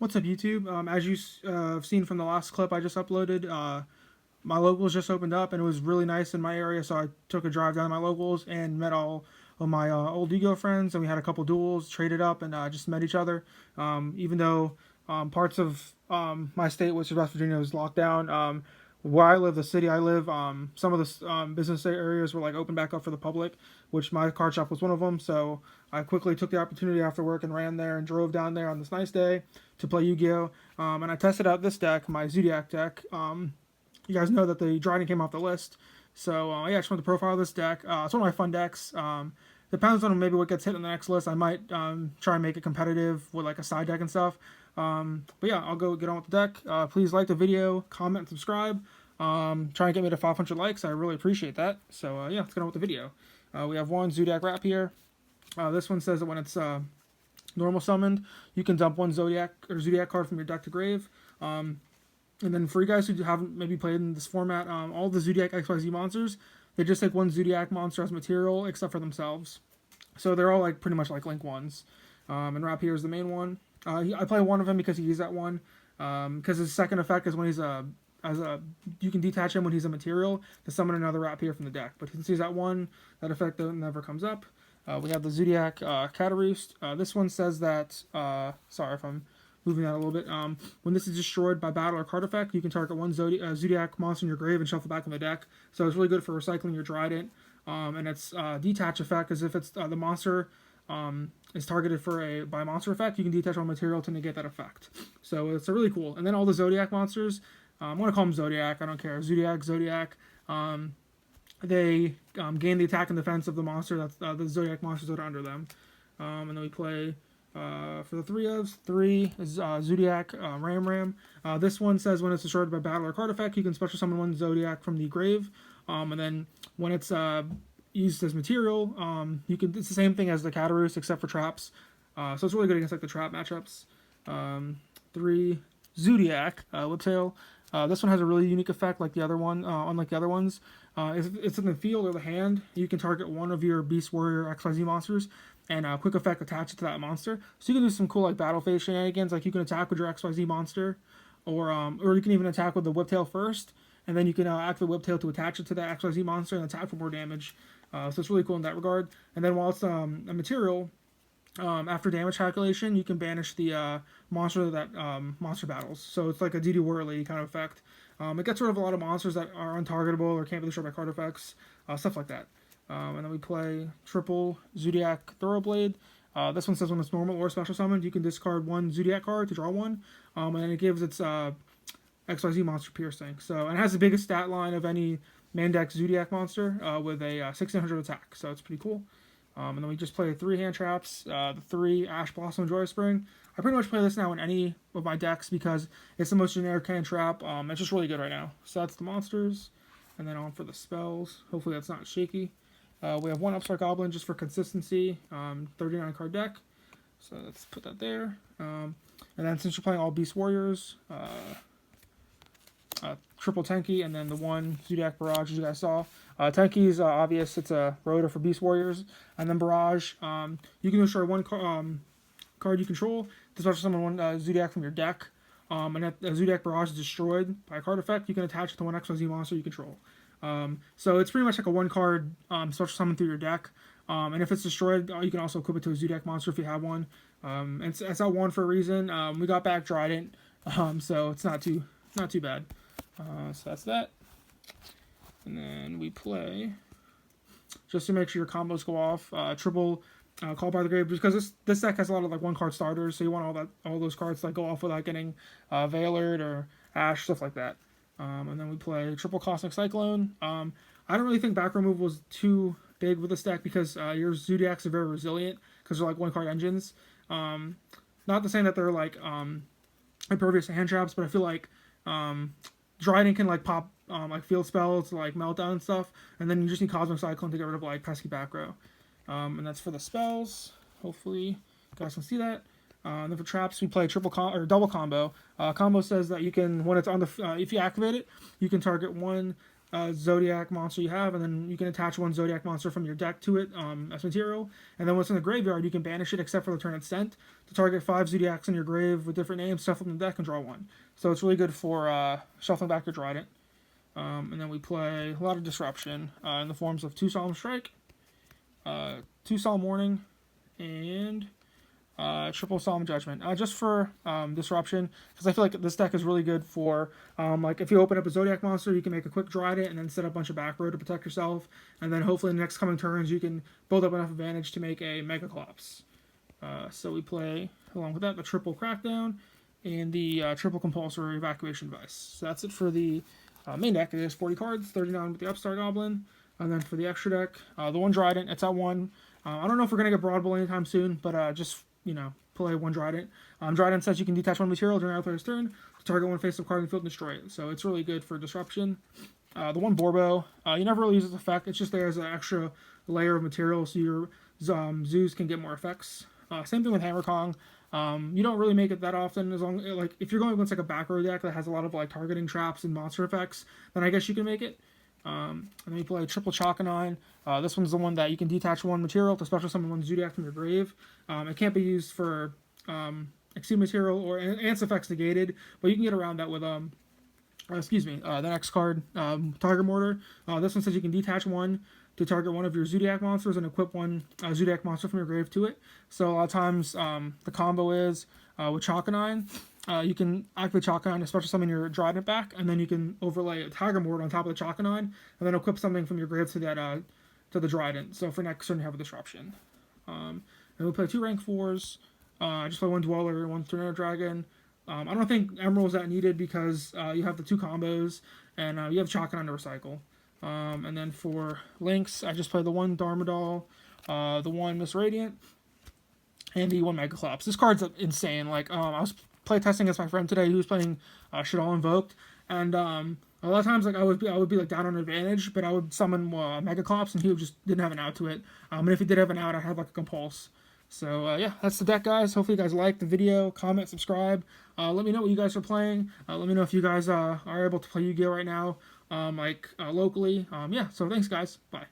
What's up, YouTube? As you have seen from the last clip I just uploaded, my locals just opened up and it was really nice in my area, so I took a drive down to my locals and met all of my old Ego friends, and we had a couple duels, traded up, and just met each other. Even though parts of my state, which is West Virginia, was locked down, where I live, the city I live, some of the business areas were like open back up for the public, which my card shop was one of them. So I quickly took the opportunity after work and ran there and drove down there on this nice day to play Yu-Gi-Oh! And I tested out this deck, my Zoodiac deck. You guys know that the Dryden came off the list, so yeah, I just wanted to profile this deck. It's one of my fun decks. Depends on maybe what gets hit in the next list. I might try and make it competitive with like a side deck and stuff. But yeah, I'll go get on with the deck. Please like the video, comment, and subscribe. Try and get me to 500 likes. I really appreciate that. So yeah, let's get on with the video. We have one Zoodiac wrap here. This one says that when it's normal summoned, you can dump one Zoodiac card from your deck to grave. And then for you guys who haven't maybe played in this format, all the Zoodiac XYZ monsters, they just take one Zoodiac monster as material, except for themselves. So they're all like pretty much like Link ones. And Rap here is the main one. I play one of him because he used that one. Because his second effect is when he's you can detach him when he's a material to summon another Rap here from the deck. But since he's that one, that effect never comes up. We have the Zoodiac Cataroost. This one says that, sorry if I'm moving that a little bit. When this is destroyed by battle or card effect, you can target one Zoodiac monster in your grave and shuffle back in the deck. So it's really good for recycling your Trident. And its detach effect is if it's the monster is targeted by a monster effect, you can detach one material to negate that effect. So it's really cool. And then all the Zoodiac monsters, I'm going to call them Zoodiac, I don't care. Zodiac. They gain the attack and defense of the monster, that's the Zoodiac monsters that are under them. And then we play... for the 3 is Zoodiac Ram. This one says when it's destroyed by battle or card effect, you can special summon one Zoodiac from the grave. And then when it's used as material, it's the same thing as the Cataroost except for traps. So it's really good against like the trap matchups. 3 Zoodiac Whiptail. This one has a really unique effect like the other one, unlike the other ones. If it's in the field or the hand, you can target one of your Beast Warrior XYZ monsters and quick effect attach it to that monster. So you can do some cool like battle phase shenanigans, like you can attack with your XYZ monster, or you can even attack with the Whiptail first, and then you can activate Whiptail to attach it to that XYZ monster and attack for more damage. So it's really cool in that regard. And then while it's a material, after damage calculation, you can banish the monster that monster battles. So it's like a DD Whirly kind of effect. It gets rid of a lot of monsters that are untargetable or can't be destroyed by card effects, stuff like that. And then we play triple Zoodiac Thoroughblade. This one says when it's normal or special summoned, you can discard one Zoodiac card to draw one, and then it gives its XYZ monster piercing. So, and it has the biggest stat line of any main deck Zoodiac monster with a 1600 attack. So it's pretty cool. And then we just play 3 hand traps, the 3 Ash Blossom Joy Spring. I pretty much play this now in any of my decks because it's the most generic hand trap. It's just really good right now. So that's the monsters. And then on for the spells. Hopefully that's not shaky. We have one Upstart Goblin just for consistency, 39 card deck. So let's put that there. And then since you're playing all Beast Warriors, triple Tenki, and then the one Zoodiac Barrage as you guys saw. Tenki is obvious, it's a rotor for Beast Warriors. And then Barrage, you can destroy one card you control to special summon one Zoodiac from your deck. And if the Zoodiac Barrage is destroyed by a card effect, you can attach it to one XYZ monster you control. So it's pretty much like a 1-card special summon through your deck. And if it's destroyed, you can also equip it to a Zoodiac monster if you have one. And it's out 1 for a reason. We got back Trident, so it's not too bad. So that's that. And then we play, just to make sure your combos go off, triple Call by the Grave, because this deck has a lot of like 1-card starters, so you want all those cards to like, go off without getting Veilered or Ash, stuff like that. And then we play triple Cosmic Cyclone. I don't really think back removal was too big with this deck because your Zoodiacs are very resilient because they're like 1-card engines. Not to say that they're like impervious to hand traps, but I feel like Dryden can like pop like field spells like Meltdown and stuff, and then you just need Cosmic Cyclone to get rid of like pesky back row. And that's for the spells. Hopefully you guys can see that. And then for traps, we play double combo. Combo says that you can, when it's on the, if you activate it, you can target one Zoodiac monster you have, and then you can attach one Zoodiac monster from your deck to it as material. And then once in the graveyard, you can banish it except for the turn it's sent to target 5 Zoodiacs in your grave with different names, shuffle from the deck, and draw one. So it's really good for shuffling back your Trident. And then we play a lot of disruption in the forms of 2 Solemn Strike, 2 Solemn Warning, and triple Solemn Judgment, just for disruption, because I feel like this deck is really good for like if you open up a Zoodiac monster, you can make a quick Trident and then set up a bunch of back row to protect yourself, and then hopefully in the next coming turns you can build up enough advantage to make a Mega Collapse. So we play along with that the triple Crackdown and the triple Compulsory Evacuation Device. So that's it for the main deck. It is 40 cards, 39 with the Upstart Goblin, and then for the extra deck, the one Trident, it's at 1. I don't know if we're gonna get Broad Bull anytime soon, but just play one Trident. Trident says you can detach one material during our player's turn to target one face-up card in the field and destroy it. So it's really good for disruption. The one Borbo, you never really use its effect. It's just there as an extra layer of material so your zoos can get more effects. Same thing with Hammer Kong. You don't really make it that often, as long like if you're going against like a back row deck that has a lot of like targeting traps and monster effects, then I guess you can make it. And then you play triple Chalkanine. This one's the one that you can detach one material to special summon one Zoodiac from your grave. It can't be used for Exceed material or its effects negated, but you can get around that with the next card, Tiger Mortar. This one says you can detach one to target one of your Zoodiac monsters and equip one Zoodiac monster from your grave to it. So a lot of times the combo is with Chalkanine. You can activate Chalkanine to special summon your Trident back, and then you can overlay a Tiger Mortar on top of the Chalkanine, and then equip something from your grave to that to the Trident. So for next turn you have a disruption. And we play 2 rank 4s. I just play 1 Dweller, 1 Tornado Dragon. I don't think Emerald's that needed because you have the 2 combos, and you have Chalkanine to recycle. And then for links, I just play the 1 Darmadol, the 1 Miss Radiant, and the 1 Mega Collapse. This card's insane. Like I was playtesting against my friend today who was playing Shaddoll Invoked, and a lot of times like I would be like down on advantage, but I would summon Mega Collapse and he just didn't have an out to it. And if he did have an out, I had like a Compulse. So yeah, that's the deck, guys. Hopefully you guys liked the video. Comment, subscribe. Let me know what you guys are playing. Let me know if you guys are able to play Yu-Gi-Oh right now, locally. Yeah, so thanks guys. Bye.